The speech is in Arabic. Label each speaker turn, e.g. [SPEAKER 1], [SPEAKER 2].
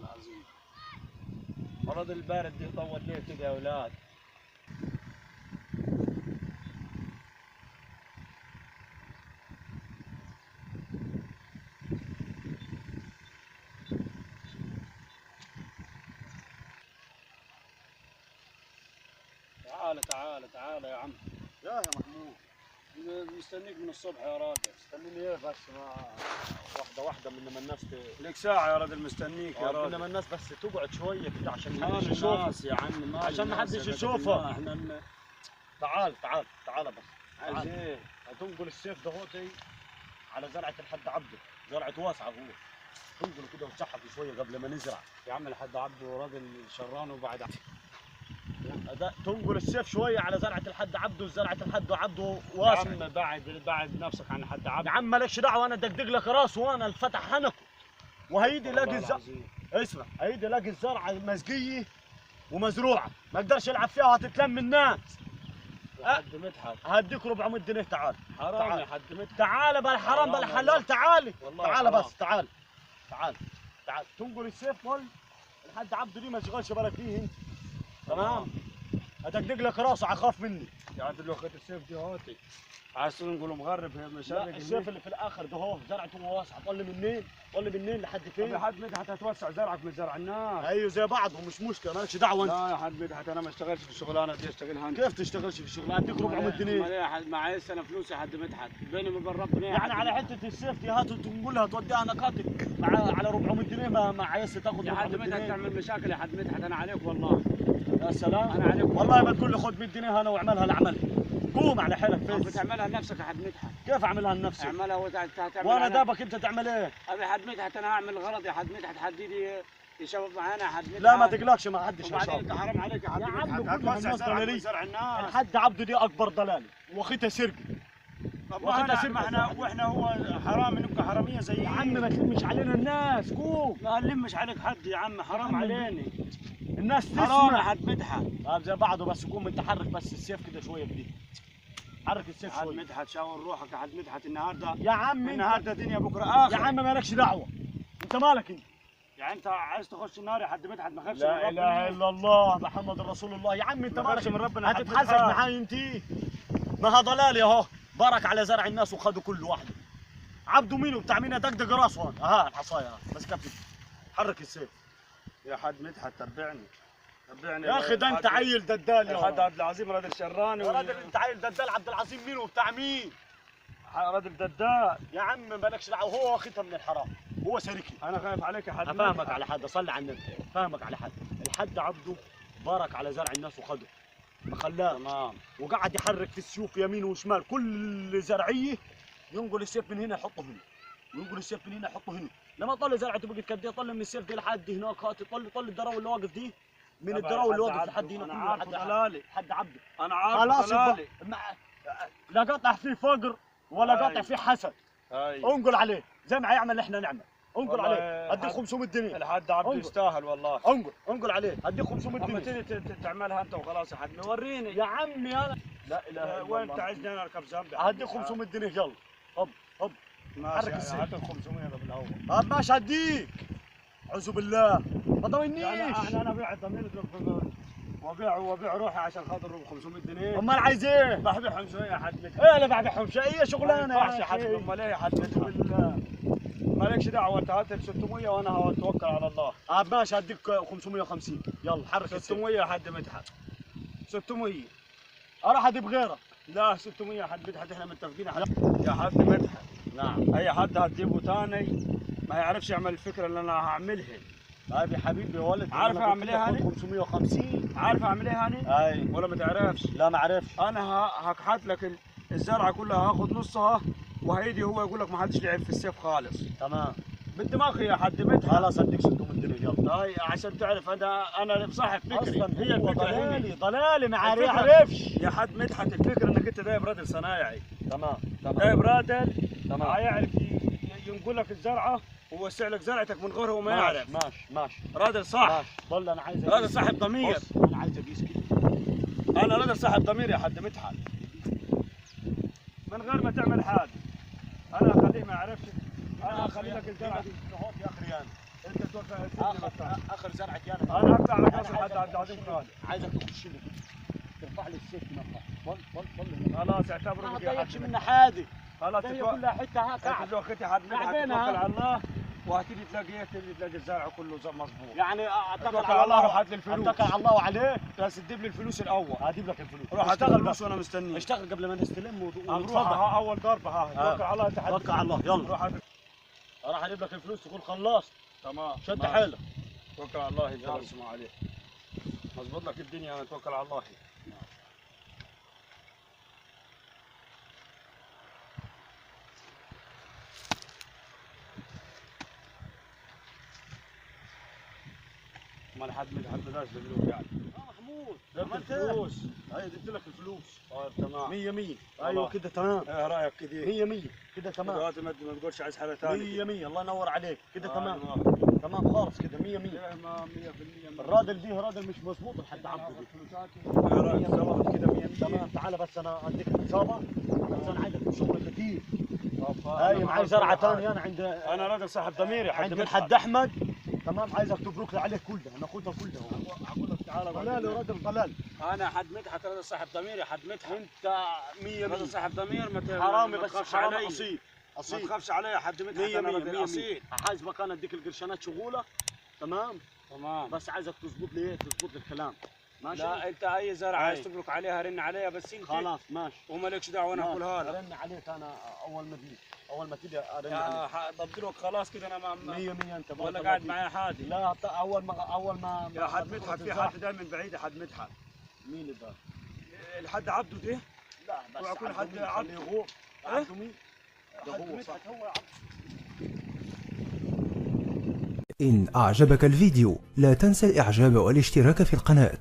[SPEAKER 1] العظيم. مرض البارد دي طول ليه كده يا اولاد؟ تعال تعال تعال يا عم.
[SPEAKER 2] يا محمود
[SPEAKER 1] مستنيك من الصبح يا راجل.
[SPEAKER 2] استنيني ايه بس ما واحدة واحدة من لما الناس
[SPEAKER 1] لك ساعة يا راجل مستنيك يا
[SPEAKER 2] من
[SPEAKER 1] راجل.
[SPEAKER 2] لما الناس بس تقعد شوية كده عشان ما
[SPEAKER 1] مال
[SPEAKER 2] حدش يشوفك.
[SPEAKER 1] الناس يا عم، مال
[SPEAKER 2] عشان ما
[SPEAKER 1] الناس
[SPEAKER 2] حدش
[SPEAKER 1] يا
[SPEAKER 2] يشوفك.
[SPEAKER 1] احنا
[SPEAKER 2] تعال بس.
[SPEAKER 1] عايز ايه؟
[SPEAKER 2] هتنقل السيف دهوتي على زرعة الحد عبده، زرعة واسعة هو. تنقله كده وتسحب شوية قبل ما نزرع.
[SPEAKER 1] يا عم الحاج عبده راجل شران وبعد
[SPEAKER 2] تنقل السيف شوية على زرعة الحد عبده، زرعة الحد عبده
[SPEAKER 1] يا
[SPEAKER 2] واسعة.
[SPEAKER 1] عم بعد نفسك عن حد
[SPEAKER 2] يا
[SPEAKER 1] عبده.
[SPEAKER 2] عم مالكش دعوة، أنا دقدق لك راسه وأنا الفتح حنكه. وهيدي يلاقي
[SPEAKER 1] والله
[SPEAKER 2] الزرع.
[SPEAKER 1] العظيم.
[SPEAKER 2] اسمع، هيدي يلاقي الزرعة مسقية ومزروعة، ما اقدرش يلعب فيها وهتتلم الناس.
[SPEAKER 1] يا حد مدحت
[SPEAKER 2] هديك 400 جنيه. تعال
[SPEAKER 1] حرام
[SPEAKER 2] تعال.
[SPEAKER 1] يا حد مدحت.
[SPEAKER 2] تعال بلا حرام بلا
[SPEAKER 1] والله.
[SPEAKER 2] حلال. تعالي
[SPEAKER 1] والله
[SPEAKER 2] تعال
[SPEAKER 1] حرام.
[SPEAKER 2] بس. تعال تنقل السيف مول الحد عبده دي ما تشغلش بالك فيه انت. تمام. هدقدق لك راسه اخاف مني.
[SPEAKER 1] يا عم لو اخذت السيف دي هاتي. عايز تنقل مغرب هي
[SPEAKER 2] لا
[SPEAKER 1] مشارق
[SPEAKER 2] السيف اللي في الاخر ده هو زرعته واسعه. طل منين لحد
[SPEAKER 1] يا
[SPEAKER 2] فين؟
[SPEAKER 1] حد مدحت هتوسع زرعك من زرع الناس.
[SPEAKER 2] ايوه زي بعض ومش مشكله، مالكش دعوه انت.
[SPEAKER 1] لا يا حد مدحت انا ما اشتغلش في الشغلانه دي، اشتغلها انت.
[SPEAKER 2] كيف تشتغلش في الشغل؟ اديك 400 جنيه.
[SPEAKER 1] امال ايه يا حد معايا انا فلوس يا حد مدحت بيني وبين ربنا يا
[SPEAKER 2] يعني
[SPEAKER 1] حد
[SPEAKER 2] على
[SPEAKER 1] مدحت.
[SPEAKER 2] حته السيف دي هات وتنقلها توديها نقاطك على 400 جنيه ما عايز تاخذ
[SPEAKER 1] يا حد
[SPEAKER 2] 400
[SPEAKER 1] مدحت
[SPEAKER 2] جنيه.
[SPEAKER 1] تعمل مشاكل يا حد مدحت، انا عليك والله.
[SPEAKER 2] يا سلام.
[SPEAKER 1] انا عليك
[SPEAKER 2] والله ما تقول لي خذ 100 جنيه انا واعملها لعمل. قوم على حيلك
[SPEAKER 1] طب
[SPEAKER 2] فيس.
[SPEAKER 1] بتعملها لنفسك يا حد مدحت.
[SPEAKER 2] كيف اعملها لنفسي؟
[SPEAKER 1] اعملها هتعمل
[SPEAKER 2] وانا
[SPEAKER 1] أنا-
[SPEAKER 2] دابك انت تعمل ايه؟
[SPEAKER 1] ابي حد مدحت انا هعمل غلط يا حد مدحت، حد يجي يشوف معانا يا حد مدحت.
[SPEAKER 2] لا ما تقلقش، ما حدش
[SPEAKER 1] وبعدين
[SPEAKER 2] هيشوف.
[SPEAKER 1] انت حرام عليك يا حد
[SPEAKER 2] يا عم
[SPEAKER 1] مدحت،
[SPEAKER 2] كلها
[SPEAKER 1] هتوسع
[SPEAKER 2] الناس
[SPEAKER 1] زرعك
[SPEAKER 2] ضلالية.
[SPEAKER 1] من زرع الناس.
[SPEAKER 2] الحد عبده دي اكبر ضلالي واخيتها سرقه.
[SPEAKER 1] طب
[SPEAKER 2] واخدها
[SPEAKER 1] ما
[SPEAKER 2] سرقة
[SPEAKER 1] احنا
[SPEAKER 2] زي
[SPEAKER 1] واحنا هو حرام نبقى حراميه زي
[SPEAKER 2] يا عم ما تلمش علينا الناس. قوم.
[SPEAKER 1] ما نلمش عليك حد يا عم، حرام
[SPEAKER 2] يا عم
[SPEAKER 1] علينا.
[SPEAKER 2] الناس
[SPEAKER 1] حرام يا
[SPEAKER 2] تسمع.
[SPEAKER 1] حد مدحت.
[SPEAKER 2] طيب زي بعضه بس. قوم انت حرك بس السيف كده شويه بدي. حرك
[SPEAKER 1] يا
[SPEAKER 2] السيف
[SPEAKER 1] حد
[SPEAKER 2] شويه.
[SPEAKER 1] مدحت شاور روحك يا حد مدحت، النهارده
[SPEAKER 2] يا عم انت.
[SPEAKER 1] النهارده دنيا بكره اخر.
[SPEAKER 2] يا عم مالكش دعوه. انت مالك انت؟
[SPEAKER 1] يعني انت عايز تخش النار يا حد مدحت، ما خافش
[SPEAKER 2] لا
[SPEAKER 1] من
[SPEAKER 2] اله
[SPEAKER 1] ربنا.
[SPEAKER 2] الا الله محمد رسول الله. يا عم انت
[SPEAKER 1] ما
[SPEAKER 2] مالك
[SPEAKER 1] خافش من ربنا يا حد
[SPEAKER 2] هتتحاسب
[SPEAKER 1] مدحت.
[SPEAKER 2] معاي انت. ما ها ضلالي اهو. بارك على زرع الناس وخدوا كل واحده. عبده مين وبتاع مين؟ دقدق راسه. ها العصايه ماسكها في. حرك السيف.
[SPEAKER 1] يا حد مدحت تبعني
[SPEAKER 2] يا اخي ده انت عيل ددال يا
[SPEAKER 1] يا حد
[SPEAKER 2] ولد.
[SPEAKER 1] عبد العظيم راجل شراني
[SPEAKER 2] يا راجل انت عيل ددال. عبد العظيم مين وبتاع مين؟
[SPEAKER 1] راجل ددال.
[SPEAKER 2] يا عم مالكش دعوه. هو واخدها من الحرام. هو سرقي.
[SPEAKER 1] انا خايف عليك يا حد
[SPEAKER 2] افهمك
[SPEAKER 1] مدحت.
[SPEAKER 2] على حد. صلي على النبي. فاهمك على حد. الحد عبده بارك على زرع الناس وخده. ما خلاه.
[SPEAKER 1] تمام.
[SPEAKER 2] وقعد يحرك في السيوف يمين وشمال. كل زرعيه ينقل السيف من هنا يحطه هنا، وينقل السيف من هنا يحطه هنا. لما طل زرعته بقت قد ايه؟ طل من السيف دي لحد هناك. هات طل الدراوي اللي واقف دي من الدراوي اللي واقف لحد هنا.
[SPEAKER 1] انا
[SPEAKER 2] كله
[SPEAKER 1] عارف
[SPEAKER 2] لحد
[SPEAKER 1] ضلالي،
[SPEAKER 2] حد عبده.
[SPEAKER 1] انا عارف
[SPEAKER 2] خلاص
[SPEAKER 1] ضلالي.
[SPEAKER 2] لا قطع فيه فقر ولا قطع
[SPEAKER 1] أيوة.
[SPEAKER 2] فيه حسد.
[SPEAKER 1] ايوه
[SPEAKER 2] انقل عليه زي ما هيعمل احنا نعمل. انقل
[SPEAKER 1] والله
[SPEAKER 2] عليه اديك
[SPEAKER 1] حد-
[SPEAKER 2] 500 جنيه.
[SPEAKER 1] الحد عبده
[SPEAKER 2] انقل.
[SPEAKER 1] يستاهل والله.
[SPEAKER 2] انقل عليه اديك 500
[SPEAKER 1] اما
[SPEAKER 2] جنيه.
[SPEAKER 1] تيجي تعملها انت وخلاص يا حد وريني.
[SPEAKER 2] يا عمي انا لا اله الا الله.
[SPEAKER 1] وين انت عايزني انا اركب ذنبي؟
[SPEAKER 2] هديك 500 جنيه يلا. هب
[SPEAKER 1] ماشي
[SPEAKER 2] حرك السيف.
[SPEAKER 1] هات ال 500 ده بالاول.
[SPEAKER 2] طب ماشي هديك. اعوذ بالله ما ضمنيش.
[SPEAKER 1] يعني انا ابيع ضميري وابيع روحي عشان خاطر 500 جنيه.
[SPEAKER 2] امال عايز ايه؟
[SPEAKER 1] ببيعهم شويه يا حد مدحت.
[SPEAKER 2] ايه اللي ببيعهم شيء شغلانه
[SPEAKER 1] ما ينفعش
[SPEAKER 2] يا
[SPEAKER 1] يا حد.
[SPEAKER 2] أخي.
[SPEAKER 1] امال ايه يا حد
[SPEAKER 2] اعوذ
[SPEAKER 1] مدحت؟
[SPEAKER 2] بالله.
[SPEAKER 1] مالكش دعوه، انت هات ال 600 وانا هتوكل على الله.
[SPEAKER 2] طب ماشي هديك 550 يلا حرك السيف.
[SPEAKER 1] 600 يا حد مدحت. 600.
[SPEAKER 2] اروح اجيب غيرك.
[SPEAKER 1] لا 600 يا حد مدحت، احنا متفقين يا حد مدحت.
[SPEAKER 2] نعم.
[SPEAKER 1] اي حد هتجيبه تاني ما يعرفش يعمل الفكره اللي انا هعملها.
[SPEAKER 2] طيب يا حبيبي يا ولد.
[SPEAKER 1] عارف
[SPEAKER 2] أنا
[SPEAKER 1] أعمل
[SPEAKER 2] قلت
[SPEAKER 1] إيه
[SPEAKER 2] لك
[SPEAKER 1] هاني؟
[SPEAKER 2] خد 550.
[SPEAKER 1] عارف اعمل ايه هاني؟
[SPEAKER 2] اي
[SPEAKER 1] ولا ما تعرفش؟
[SPEAKER 2] لا ما عرفش.
[SPEAKER 1] انا هكحت لك الزرعه كلها، هاخد نصها وهيجي هو يقول لك ما حدش لعب في السيف خالص.
[SPEAKER 2] تمام
[SPEAKER 1] بالدماغ يا حد مدحت.
[SPEAKER 2] خلاص اديك 600 جنيه يلا.
[SPEAKER 1] هاي عشان تعرف انا صاحب فكري.
[SPEAKER 2] اصلا
[SPEAKER 1] هي
[SPEAKER 2] هو
[SPEAKER 1] الفكره
[SPEAKER 2] ضلالي
[SPEAKER 1] هنا.
[SPEAKER 2] ضلالي ما
[SPEAKER 1] الفكرة-
[SPEAKER 2] عرفش.
[SPEAKER 1] يا حد مدحت الفكره انك انت دايب راجل صنايعي،
[SPEAKER 2] تمام
[SPEAKER 1] دايب راجل
[SPEAKER 2] تمام.
[SPEAKER 1] هيعرف ينقل لك الزرعه ويوسع لك زرعتك من غيره وما يعرف.
[SPEAKER 2] ماشي
[SPEAKER 1] راجل صح،
[SPEAKER 2] ماشي. ضل انا عايز
[SPEAKER 1] راجل صاحب ضمير.
[SPEAKER 2] بص انا عايز اقيس كده.
[SPEAKER 1] انا راجل صاحب ضمير يا حد مدحت، من غير ما تعمل حاجه. انا اخليه ما يعرفش، انا اخلي لك الزرعه دي.
[SPEAKER 2] يا اخي انا
[SPEAKER 1] انت توقع
[SPEAKER 2] اخر زرعه
[SPEAKER 1] انا اقطع على كاس حد عبد العزيز غالي.
[SPEAKER 2] عايزك تخش لي ترفع لي السيف هنا. طل
[SPEAKER 1] خلاص اعتبره
[SPEAKER 2] ما
[SPEAKER 1] بقي
[SPEAKER 2] ضيقش
[SPEAKER 1] حد
[SPEAKER 2] منها حادي.
[SPEAKER 1] خلاص
[SPEAKER 2] هي كلها حته ها كعب.
[SPEAKER 1] انت اختي حد منها توكل على الله وهتيجي تلاقي الزرع كله مظبوط.
[SPEAKER 2] يعني
[SPEAKER 1] اتوكل على الله روح هات لي
[SPEAKER 2] اتكل
[SPEAKER 1] الفلوس.
[SPEAKER 2] على الله وعليك.
[SPEAKER 1] بس تجيب لي الفلوس الاول.
[SPEAKER 2] هجيب لك الفلوس.
[SPEAKER 1] روح هات الفلوس وانا مستنيك.
[SPEAKER 2] اشتغل قبل ما نستلم
[SPEAKER 1] نروح ها اول ضربه ها توكل على الله.
[SPEAKER 2] توكل على الله يلا.
[SPEAKER 1] روح
[SPEAKER 2] راح اجيب لك الفلوس تقول خلصت.
[SPEAKER 1] تمام
[SPEAKER 2] شد حيلك.
[SPEAKER 1] توكل على الله يلا اسمع عليك. مظبوط لك الدنيا توكل على الله. ما حد بداش بالفلوس يعني.
[SPEAKER 2] محمود
[SPEAKER 1] جبت الفلوس. هي جبت لك الفلوس. طيب تمام
[SPEAKER 2] 100 100. ايوه كده تمام.
[SPEAKER 1] ايه رايك كده؟
[SPEAKER 2] 100 100 كده تمام.
[SPEAKER 1] دلوقتي ما تقولش عايز حاجه ثانيه.
[SPEAKER 2] 100 100 الله ينور عليك كده تمام.
[SPEAKER 1] تمام
[SPEAKER 2] خالص كده 100 100.
[SPEAKER 1] 100%.
[SPEAKER 2] الرادل دي رادل مش مظبوط لحد عبده دي.
[SPEAKER 1] ايه رايك ظبطت كده 100
[SPEAKER 2] تمام تعال بس انا اديك الاصابه بس انا عايزك شغل كتير.
[SPEAKER 1] هاي
[SPEAKER 2] معي زرعه ثانيه انا عند
[SPEAKER 1] انا راجل صاحب ضميري
[SPEAKER 2] عند الحد احمد. تمام عايزك تبرك لي عليه كلها ناخذها كلها.
[SPEAKER 1] اقول لك تعال
[SPEAKER 2] طلال يا راجل طلال.
[SPEAKER 1] انا حد مدحت راجل صاحب ضميري. حد مدحت
[SPEAKER 2] انت 100
[SPEAKER 1] راجل
[SPEAKER 2] 100
[SPEAKER 1] صاحب ضمير. ما
[SPEAKER 2] حرامي
[SPEAKER 1] ما
[SPEAKER 2] بس
[SPEAKER 1] تخافش
[SPEAKER 2] حرامي
[SPEAKER 1] علي.
[SPEAKER 2] اصيل
[SPEAKER 1] ما
[SPEAKER 2] اصيل.
[SPEAKER 1] تخافش علي. حد مدحت
[SPEAKER 2] 100
[SPEAKER 1] انا
[SPEAKER 2] 100
[SPEAKER 1] راجل
[SPEAKER 2] 100
[SPEAKER 1] اصيل.
[SPEAKER 2] حاسبك انا اديك القرشانات شغوله. تمام بس عايزك تظبط لي تظبط لي الكلام ماشي.
[SPEAKER 1] لا انت اي زرعه عايز تبرك عليها رن عليها بس انت
[SPEAKER 2] خلاص ماشي
[SPEAKER 1] ومالكش دعوه انا اقولها لك.
[SPEAKER 2] ارن عليك انا اول ما تيجي ارن عليك.
[SPEAKER 1] ضبط خلاص كده انا ما
[SPEAKER 2] 100 100 انت
[SPEAKER 1] ولا قاعد معايا حادي.
[SPEAKER 2] لا اول ما
[SPEAKER 1] يا حد مدحت في حد دايما بعيد. حد مدحت
[SPEAKER 2] مين ده؟
[SPEAKER 1] الحد عبده ده.
[SPEAKER 2] لا بس
[SPEAKER 1] ويكون حد
[SPEAKER 2] عبده هو عبده مين؟ ده
[SPEAKER 1] حد
[SPEAKER 2] هو
[SPEAKER 1] مدحت هو عبده.
[SPEAKER 3] إن أعجبك الفيديو لا تنسى الإعجاب والاشتراك في القناة.